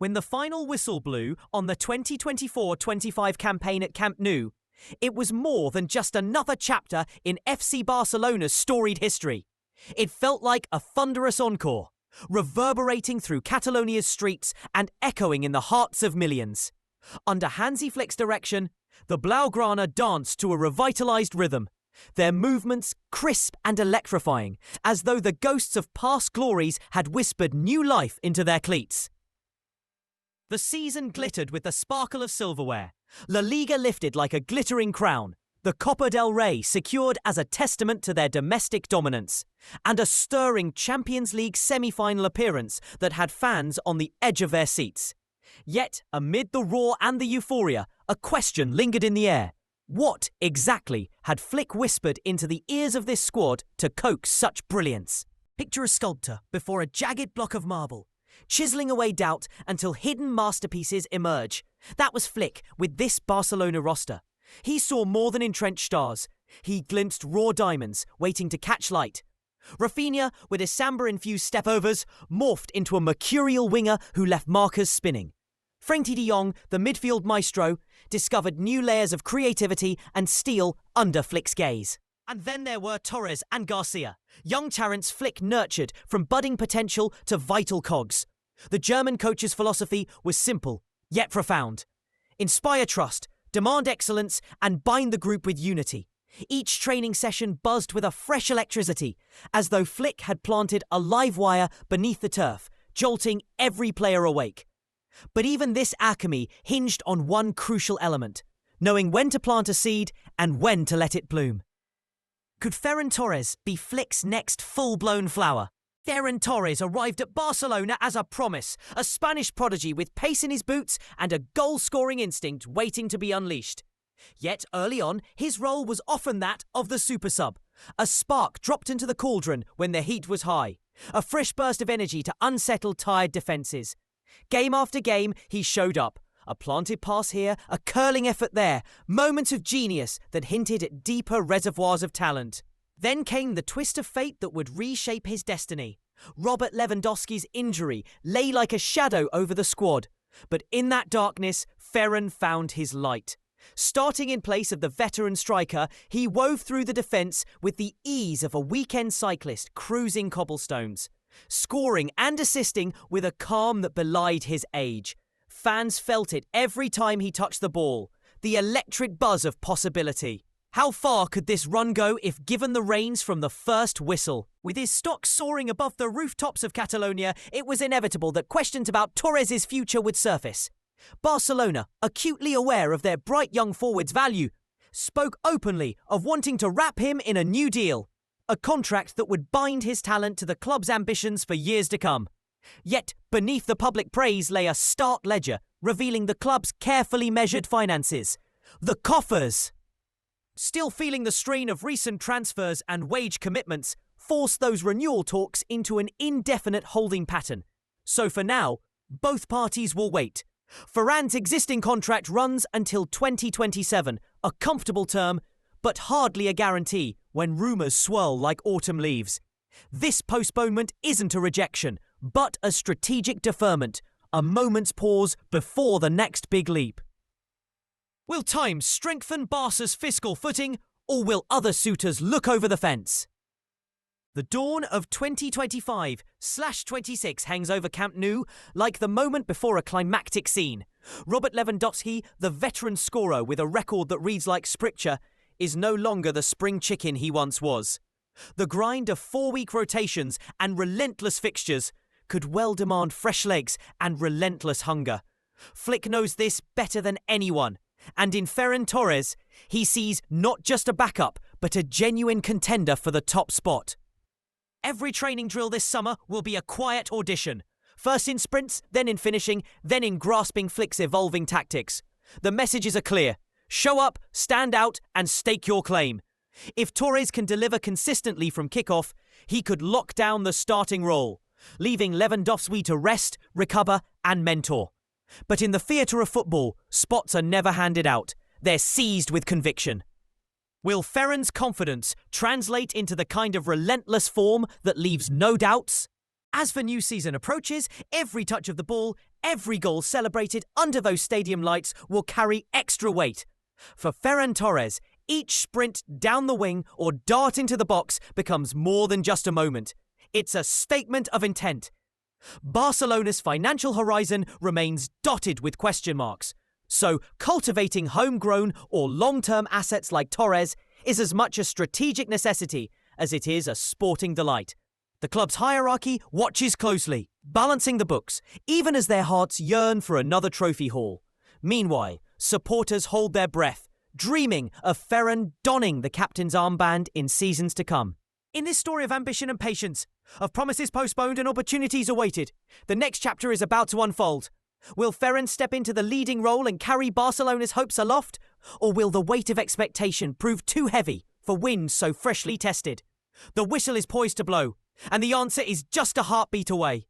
When the final whistle blew on the 2024-25 campaign at Camp Nou, it was more than just another chapter in FC Barcelona's storied history. It felt like a thunderous encore, reverberating through Catalonia's streets and echoing in the hearts of millions. Under Hansi Flick's direction, the Blaugrana danced to a revitalized rhythm, their movements crisp and electrifying, as though the ghosts of past glories had whispered new life into their cleats. The season glittered with the sparkle of silverware. La Liga lifted like a glittering crown, the Copa del Rey secured as a testament to their domestic dominance, and a stirring Champions League semi-final appearance that had fans on the edge of their seats. Yet, amid the roar and the euphoria, a question lingered in the air. What, exactly, had Flick whispered into the ears of this squad to coax such brilliance? Picture a sculptor before a jagged block of marble, chiseling away doubt until hidden masterpieces emerge. That was Flick with this Barcelona roster. He saw more than entrenched stars. He glimpsed raw diamonds waiting to catch light. Rafinha, with his samba-infused step-overs, morphed into a mercurial winger who left markers spinning. Frenkie de Jong, the midfield maestro, discovered new layers of creativity and steel under Flick's gaze. And then there were Torres and Garcia, young talents Flick nurtured from budding potential to vital cogs. The German coach's philosophy was simple, yet profound. Inspire trust, demand excellence, and bind the group with unity. Each training session buzzed with a fresh electricity, as though Flick had planted a live wire beneath the turf, jolting every player awake. But even this alchemy hinged on one crucial element, knowing when to plant a seed and when to let it bloom. Could Ferran Torres be Flick's next full-blown flower? Ferran Torres arrived at Barcelona as a promise, a Spanish prodigy with pace in his boots and a goal-scoring instinct waiting to be unleashed. Yet early on, his role was often that of the super sub, a spark dropped into the cauldron when the heat was high, a fresh burst of energy to unsettle tired defences. Game after game, he showed up. A planted pass here, a curling effort there, moments of genius that hinted at deeper reservoirs of talent. Then came the twist of fate that would reshape his destiny. Robert Lewandowski's injury lay like a shadow over the squad. But in that darkness, Ferran found his light. Starting in place of the veteran striker, he wove through the defence with the ease of a weekend cyclist cruising cobblestones, scoring and assisting with a calm that belied his age. Fans felt it every time he touched the ball, the electric buzz of possibility. How far could this run go if given the reins from the first whistle? With his stock soaring above the rooftops of Catalonia, it was inevitable that questions about Torres' future would surface. Barcelona, acutely aware of their bright young forward's value, spoke openly of wanting to wrap him in a new deal, a contract that would bind his talent to the club's ambitions for years to come. Yet, beneath the public praise lay a stark ledger, revealing the club's carefully measured finances. The coffers! Still feeling the strain of recent transfers and wage commitments, forced those renewal talks into an indefinite holding pattern. So for now, both parties will wait. Ferran's existing contract runs until 2027, a comfortable term, but hardly a guarantee when rumours swirl like autumn leaves. This postponement isn't a rejection, but a strategic deferment, a moment's pause before the next big leap. Will time strengthen Barca's fiscal footing, or will other suitors look over the fence? The dawn of 2025/26 hangs over Camp Nou like the moment before a climactic scene. Robert Lewandowski, the veteran scorer with a record that reads like scripture, is no longer the spring chicken he once was. The grind of 4-week rotations and relentless fixtures could well demand fresh legs and relentless hunger. Flick knows this better than anyone, and in Ferran Torres, he sees not just a backup, but a genuine contender for the top spot. Every training drill this summer will be a quiet audition. First in sprints, then in finishing, then in grasping Flick's evolving tactics. The messages are clear. Show up, stand out, and stake your claim. If Torres can deliver consistently from kickoff, he could lock down the starting role, leaving Lewandowski to rest, recover, and mentor. But in the theatre of football, spots are never handed out. They're seized with conviction. Will Ferran's confidence translate into the kind of relentless form that leaves no doubts? As the new season approaches, every touch of the ball, every goal celebrated under those stadium lights will carry extra weight. For Ferran Torres, each sprint down the wing or dart into the box becomes more than just a moment. It's a statement of intent. Barcelona's financial horizon remains dotted with question marks. So cultivating homegrown or long-term assets like Torres is as much a strategic necessity as it is a sporting delight. The club's hierarchy watches closely, balancing the books, even as their hearts yearn for another trophy haul. Meanwhile, supporters hold their breath, dreaming of Ferran donning the captain's armband in seasons to come. In this story of ambition and patience, of promises postponed and opportunities awaited, the next chapter is about to unfold. Will Ferran step into the leading role and carry Barcelona's hopes aloft? Or will the weight of expectation prove too heavy for winds so freshly tested? The whistle is poised to blow, and the answer is just a heartbeat away.